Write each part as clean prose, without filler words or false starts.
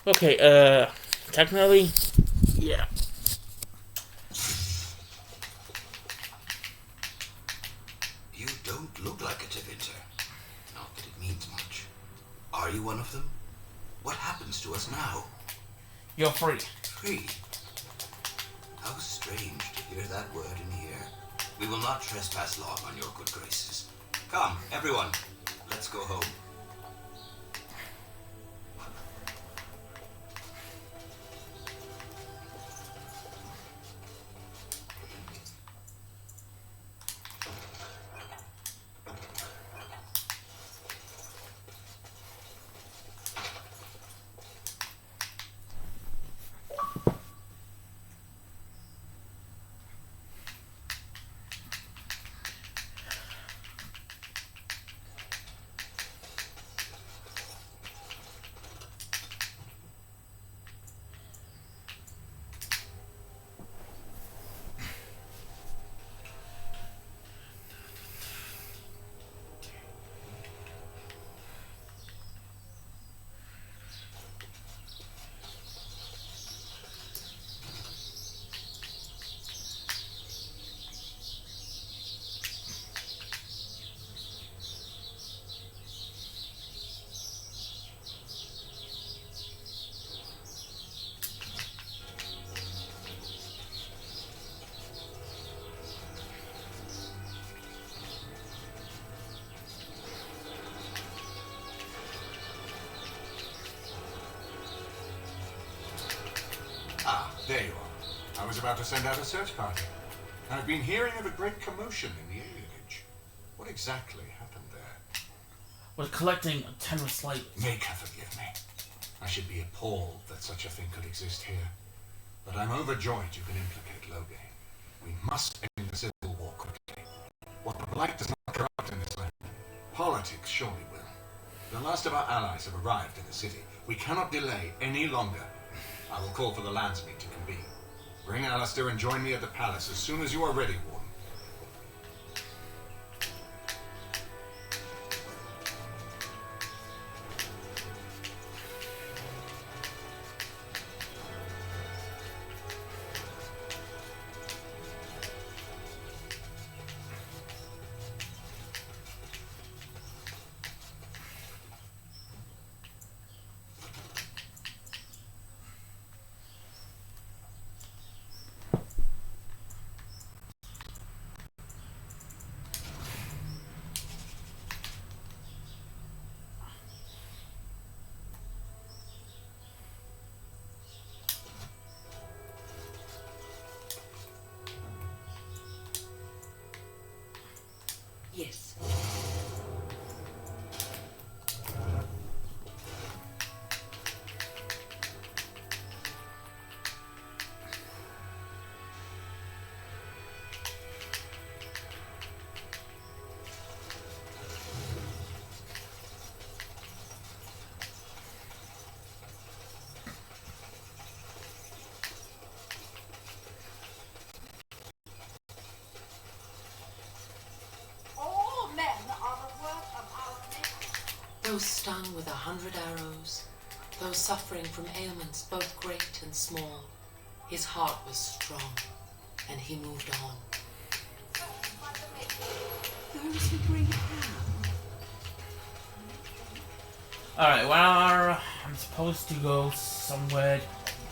Okay, technically, yeah. You don't look like a Tevinter. Not that it means much. Are you one of them? What happens to us now? You're free. Free? How strange to hear that word in here. We will not trespass long on your good graces. Come, everyone, let's go home. There you are. I was about to send out a search party. I've been hearing of a great commotion in the alienage. What exactly happened there? We're collecting a tenor slightly. Make her forgive me. I should be appalled that such a thing could exist here. But I'm overjoyed you can implicate Logain. We must end the civil war quickly. What the Blight does not corrupt in this land, politics surely will. The last of our allies have arrived in the city. We cannot delay any longer. I will call for the landsmeet to convene. Bring Alistair and join me at the palace as soon as you are ready, Warden. Yes. Those stung with 100 arrows, those suffering from ailments both great and small, his heart was strong, and he moved on. Those who bring harm. Alright, well, I'm supposed to go somewhere.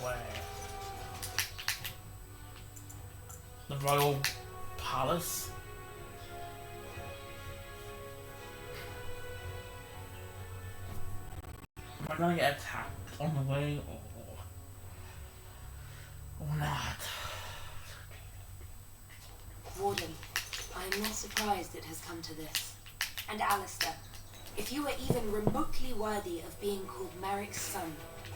Where? The Royal Palace? Am I gonna get attacked on the way or not? Warden, I am not surprised it has come to this. And Alistair, if you were even remotely worthy of being called Merrick's son,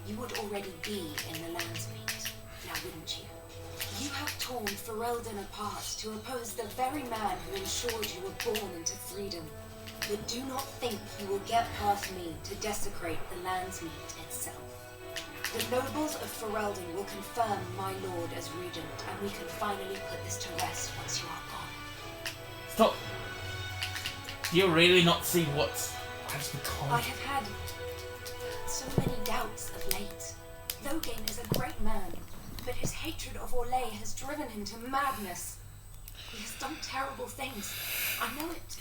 you would already be in the landsmeet, now wouldn't you? You have torn Ferelden apart to oppose the very man who ensured you were born into freedom. But do not think you will get past me to desecrate the landsmeet itself. The nobles of Ferelden will confirm my lord as regent, and we can finally put this to rest once you are gone. Stop! Do you really not see what has become? I have had so many doubts of late. Logain is a great man, but his hatred of Orlais has driven him to madness. He has done terrible things. I know it.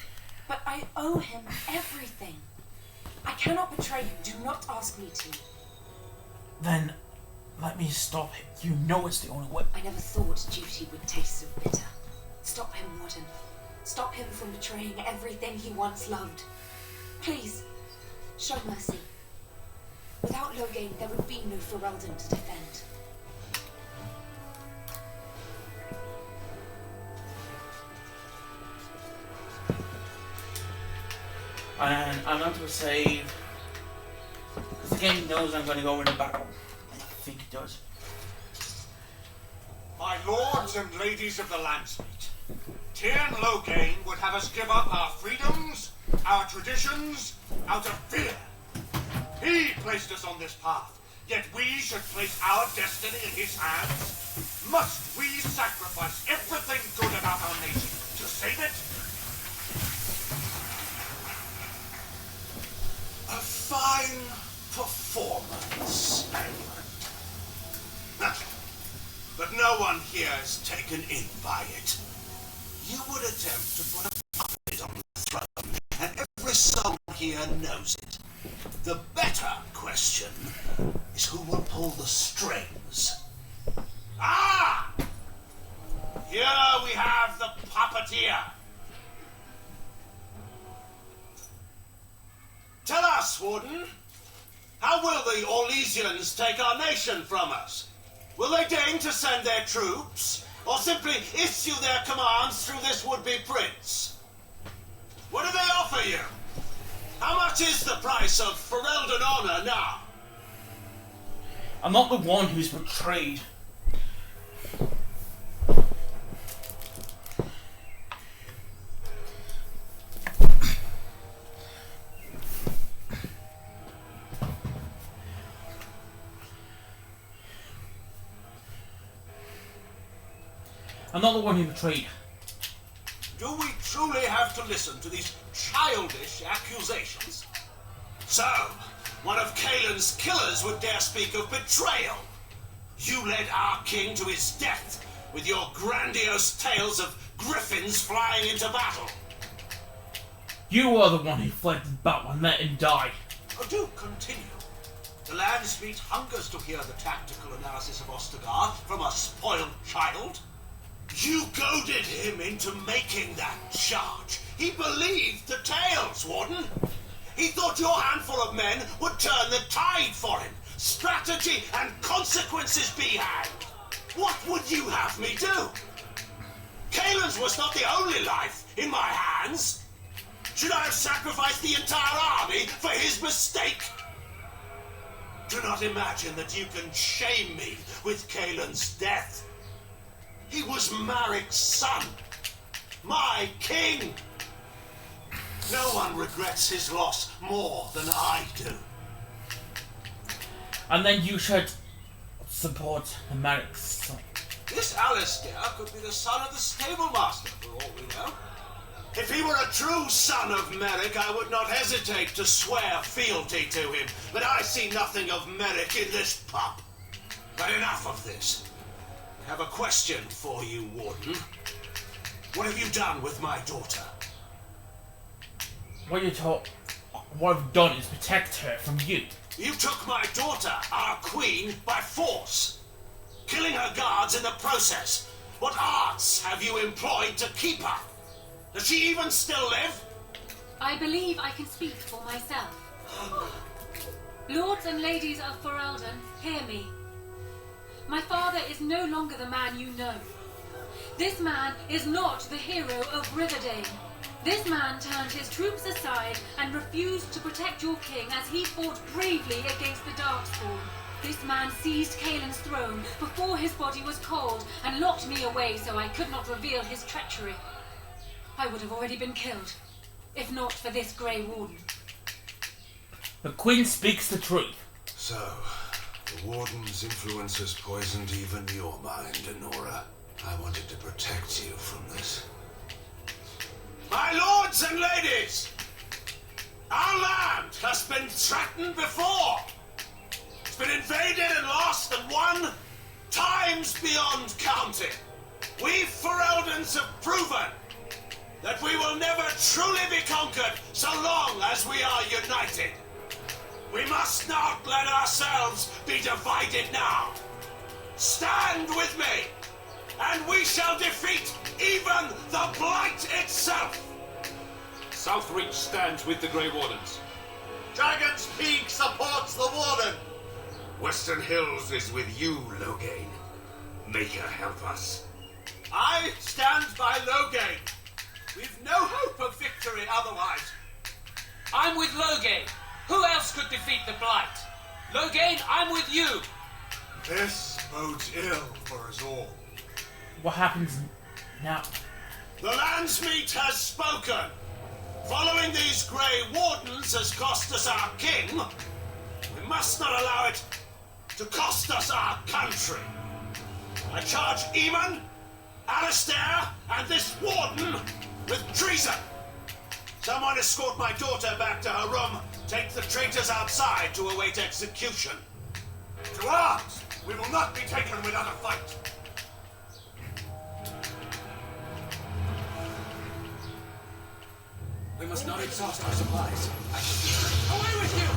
But I owe him everything. I cannot betray him. Do not ask me to. Then let me stop him. You know it's the only way. I never thought duty would taste so bitter. Stop him, Warden. Stop him from betraying everything he once loved. Please, show mercy. Without Logain, there would be no Ferelden to defend. And I'm not going to save, because the game knows I'm going to go in a battle. I think it does. My lords and ladies of the Landsmeet, Tyrn Logain would have us give up our freedoms, our traditions, out of fear. He placed us on this path, yet we should place our destiny in his hands. Must we sacrifice everything good about our nation to save it? A fine performance, Edmund. But no one here is taken in by it. You would attempt to put a puppet on the throne, and every soul here knows it. The better question is who will pull the strings. Ah! Here we have the puppeteer. Tell us, Warden, how will the Orlesians take our nation from us? Will they deign to send their troops, or simply issue their commands through this would-be prince? What do they offer you? How much is the price of Ferelden honor now? I'm not the one who's betrayed. I'm not the one who betrayed. Do we truly have to listen to these childish accusations? So, one of Kaelin's killers would dare speak of betrayal. You led our king to his death with your grandiose tales of griffins flying into battle. You are the one who fled the battle and let him die. Oh, do continue. The Landsmeet hungers to hear the tactical analysis of Ostagar from a spoiled child. You goaded him into making that charge. He believed the tales, Warden. He thought your handful of men would turn the tide for him. Strategy and consequences be hanged. What would you have me do? Kaelin's was not the only life in my hands. Should I have sacrificed the entire army for his mistake? Do not imagine that you can shame me with Kaelin's death. He was Marik's son, my king. No one regrets his loss more than I do. And then you should support Marik's son. This Alistair could be the son of the stable master, for all we know. If he were a true son of Merrick, I would not hesitate to swear fealty to him. But I see nothing of Merrick in this pup. But enough of this. I have a question for you, Warden. What have you done with my daughter? What I've done is protect her from you. You took my daughter, our queen, by force, killing her guards in the process. What arts have you employed to keep her? Does she even still live? I believe I can speak for myself. Lords and ladies of Ferelden, hear me. My father is no longer the man you know. This man is not the hero of Riverdale. This man turned his troops aside and refused to protect your king as he fought bravely against the Darkspawn. This man seized Kaelin's throne before his body was cold and locked me away so I could not reveal his treachery. I would have already been killed, if not for this Grey Warden. The Queen speaks the truth. So, the Warden's influence has poisoned even your mind, Enora. I wanted to protect you from this. My lords and ladies! Our land has been threatened before! It's been invaded and lost won times beyond counting. We Fereldans have proven that we will never truly be conquered so long as we are united. We must not let ourselves be divided now. Stand with me, and we shall defeat even the Blight itself. Southreach stands with the Grey Wardens. Dragon's Peak supports the Warden. Western Hills is with you, Loghain. Maker, help us. I stand by Loghain. We've no hope of victory otherwise. I'm with Loghain. Who else could defeat the Blight? Loghain, I'm with you. This bodes ill for us all. What happens now? The Landsmeet has spoken. Following these Grey Wardens has cost us our king. We must not allow it to cost us our country. I charge Eamon, Alistair, and this Warden with treason. Someone escort my daughter back to her room. Take the traitors outside to await execution. To arms! We will not be taken without a fight. We must not exhaust our supplies. Away with you!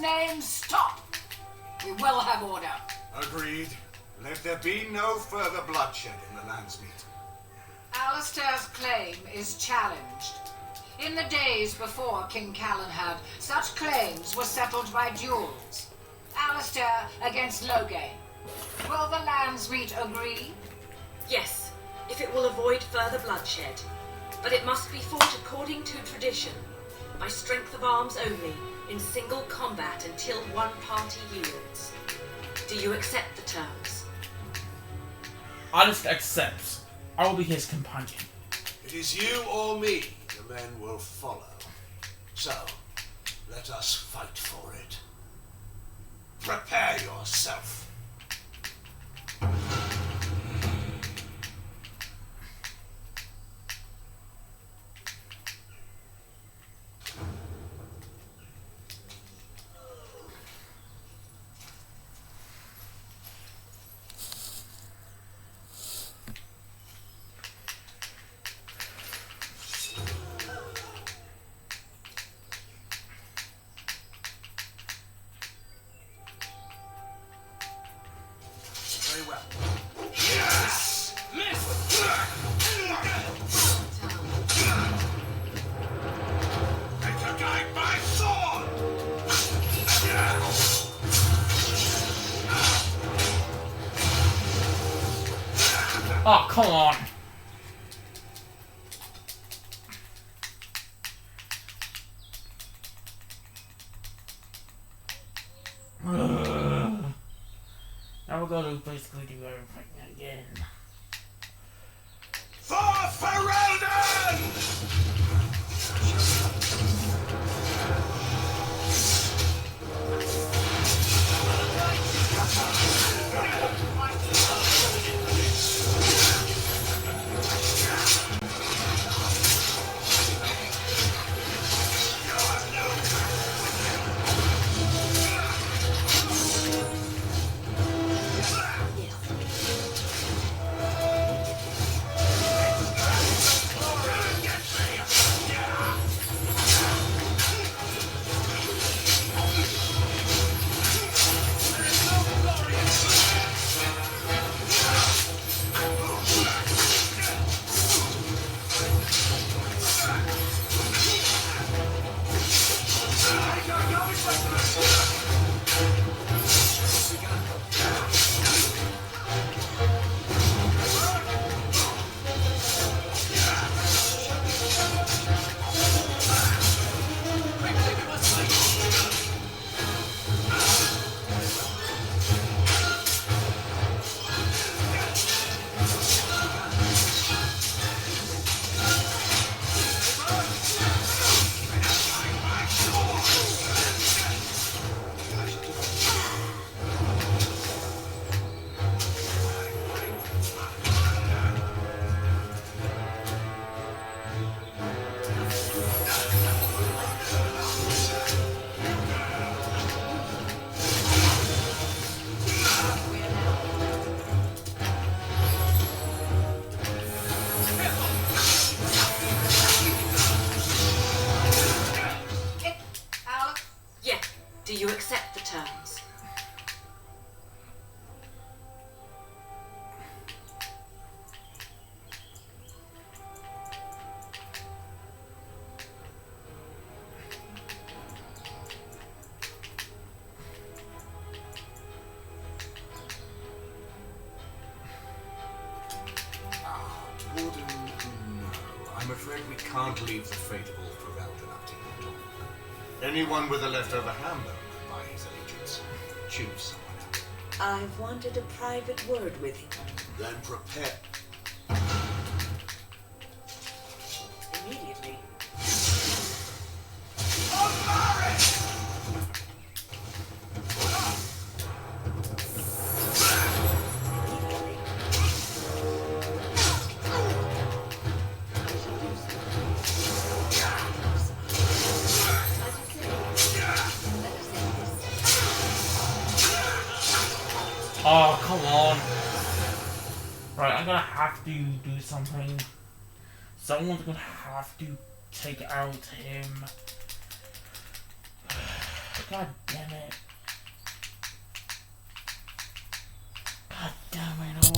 name, stop! We will have order. Agreed. Let there be no further bloodshed in the Landsmeet. Alistair's claim is challenged. In the days before King Calenhad, such claims were settled by duels. Alistair against Loghain. Will the Landsmeet agree? Yes, if it will avoid further bloodshed. But it must be fought according to tradition, by strength of arms only, in single combat until one party yields. Do you accept the terms? Alistair accepts. I will be his companion. It is you or me the men will follow. So, let us fight for it. Prepare yourself. Very well. Yes! Miss! Take a guide by sword! Oh, come on. Now we're going to basically do everything again. For Ferelden! We can't leave the fate of all Ferelden up to you at all. Anyone with a leftover ham, though, can buy his allegiance. Choose someone else. I've wanted a private word with him. Then prepare. Immediately. Oh, come on. Right, I'm gonna have to do something. Someone's gonna have to take out him. God damn it. God damn it.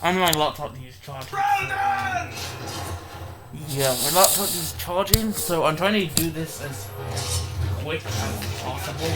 And my laptop needs charging. Yeah, my laptop needs charging, so I'm trying to do this as quick as possible.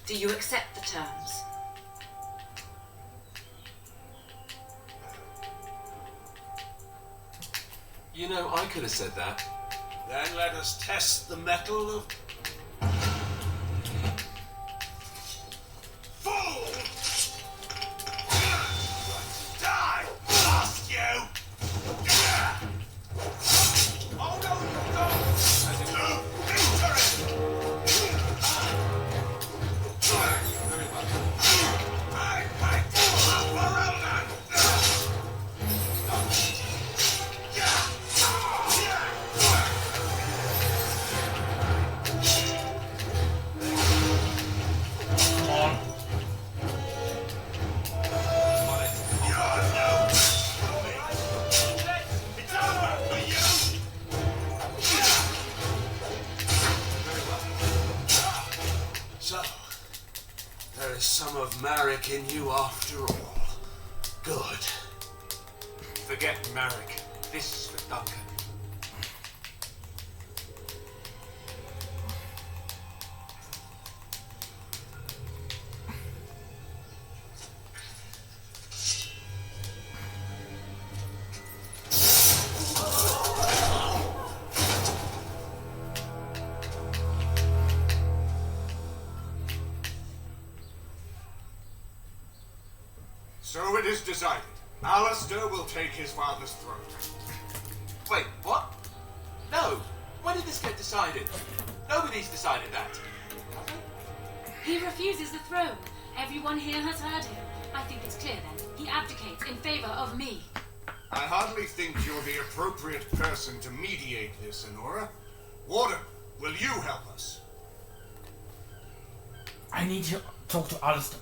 Do you accept the terms? You know, I could have said that. Then let us test the mettle of... Fool! Die! Blast you! Oh no, no! To victory! I fight for Ferelden! So, there is some of Marek in you after all. Good. Forget Marek. This is for Duncan. So it is decided. Alistair will take his father's throne. Wait, what? No. When did this get decided? Nobody's decided that. He refuses the throne. Everyone here has heard him. I think it's clear then. He abdicates in favor of me. I hardly think you're the appropriate person to mediate this, Honora. Warden, will you help us? I need to talk to Alistair.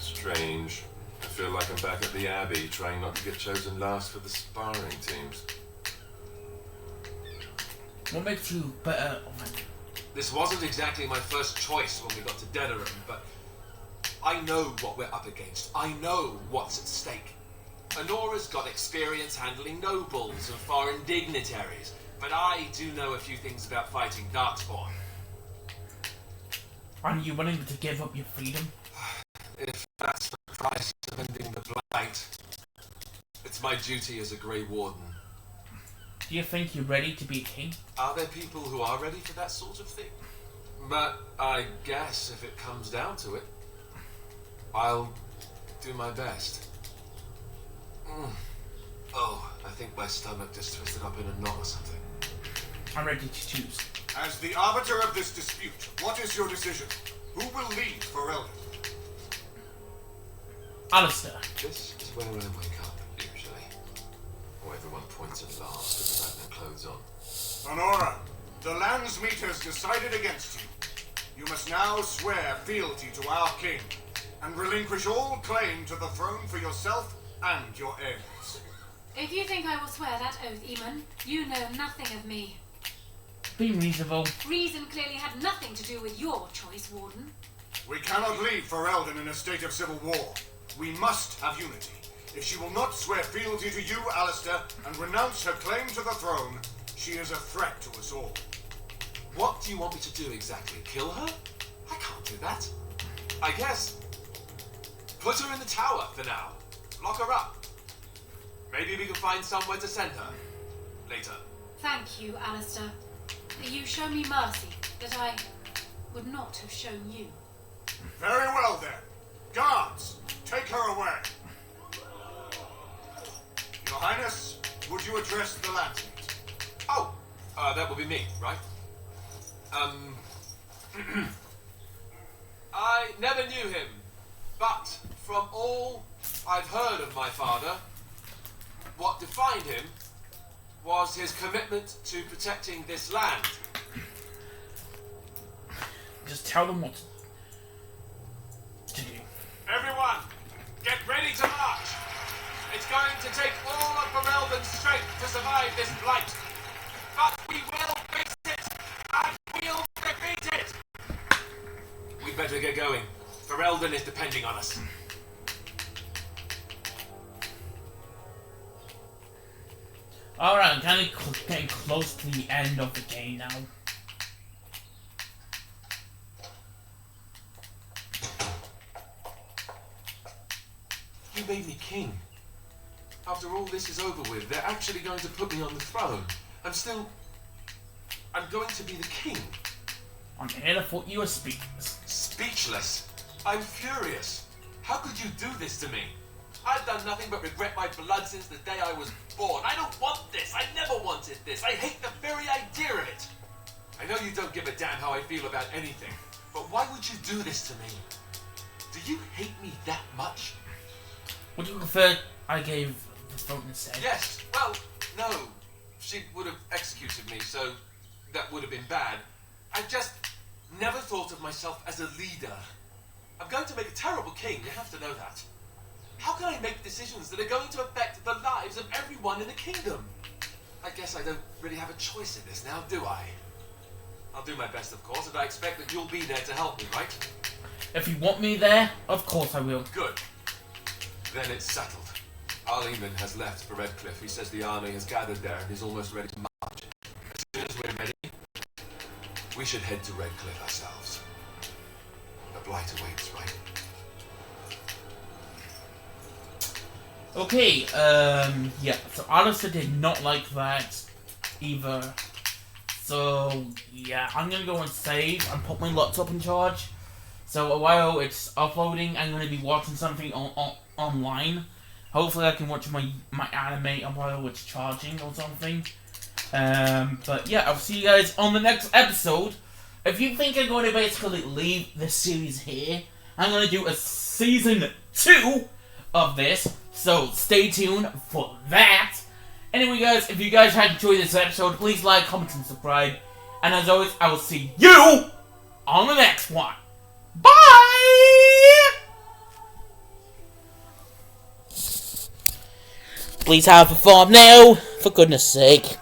Strange. I feel like I'm back at the Abbey, trying not to get chosen last for the sparring teams. What makes you better? This wasn't exactly my first choice when we got to Denerim, but I know what we're up against. I know what's at stake. Honora's got experience handling nobles and foreign dignitaries. but I do know a few things about fighting Darkspawn. Are you willing to give up your freedom? If that's the price of ending the Blight, it's my duty as a Grey Warden. Do you think you're ready to be a king? Are there people who are ready for that sort of thing? But I guess if it comes down to it, I'll do my best. Oh, I think my stomach just twisted up in a knot or something. I'm ready to choose. As the arbiter of this dispute, what is your decision? Who will lead for Eldon? Alistair. This is where I wake up, usually. Or everyone points at last because I have no clothes on. Honora, the Landsmeet has decided against you. You must now swear fealty to our king, and relinquish all claim to the throne for yourself and your heirs. If you think I will swear that oath, Eamon, you know nothing of me. Be reasonable. Reason clearly had nothing to do with your choice, Warden. We cannot leave Ferelden in a state of civil war. We must have unity. If she will not swear fealty to you, Alistair, and renounce her claim to the throne, she is a threat to us all. What do you want me to do exactly? Kill her? I can't do that. I guess put her in the tower for now. Lock her up. Maybe we can find somewhere to send her later. Thank you, Alistair. You show me mercy that I would not have shown you. Very well then. Guards, take her away. Your Highness, would you address the Landsmeet? Oh, that would be me, right? I never knew him, but from all I've heard of my father, what defined him was his commitment to protecting this land. Just tell them what to do. Everyone, get ready to march. It's going to take all of Ferelden's strength to survive this blight. But we will fix it, and we'll defeat it. We'd better get going. Ferelden is depending on us. Alright, I'm kind of getting close to the end of the game now. You made me king. After all this is over with, they're actually going to put me on the throne. I'm going to be the king. I'm here to put you as speechless. Speechless? I'm furious. How could you do this to me? I've done nothing but regret my blood since the day I was born. I don't want this. I never wanted this. I hate the very idea of it. I know you don't give a damn how I feel about anything, but why would you do this to me? Do you hate me that much? Would you prefer I gave the vote instead? Yes. Well, no. She would have executed me, so that would have been bad. I just never thought of myself as a leader. I'm going to make a terrible king, you have to know that. How can I make decisions that are going to affect the lives of everyone in the kingdom? I guess I don't really have a choice in this now, do I? I'll do my best, of course, and I expect that you'll be there to help me, right? If you want me there, of course I will. Good. Then it's settled. Arleman has left for Redcliffe. He says the army has gathered there and is almost ready to march. As soon as we're ready, we should head to Redcliffe ourselves. The blight awaits, right? Okay, yeah, so Alistair did not like that either. So, yeah, I'm gonna go and save and put my laptop in charge. So, while it's uploading, I'm gonna be watching something online. Hopefully I can watch my anime while it's charging or something. But yeah, I'll see you guys on the next episode. If you think I'm going to basically leave this series here, I'm going to do a season 2 of this. So stay tuned for that. Anyway guys, if you guys have enjoyed this episode, please like, comment, and subscribe. And as always, I will see you on the next one. Bye! Please have a thumbnail, for goodness sake.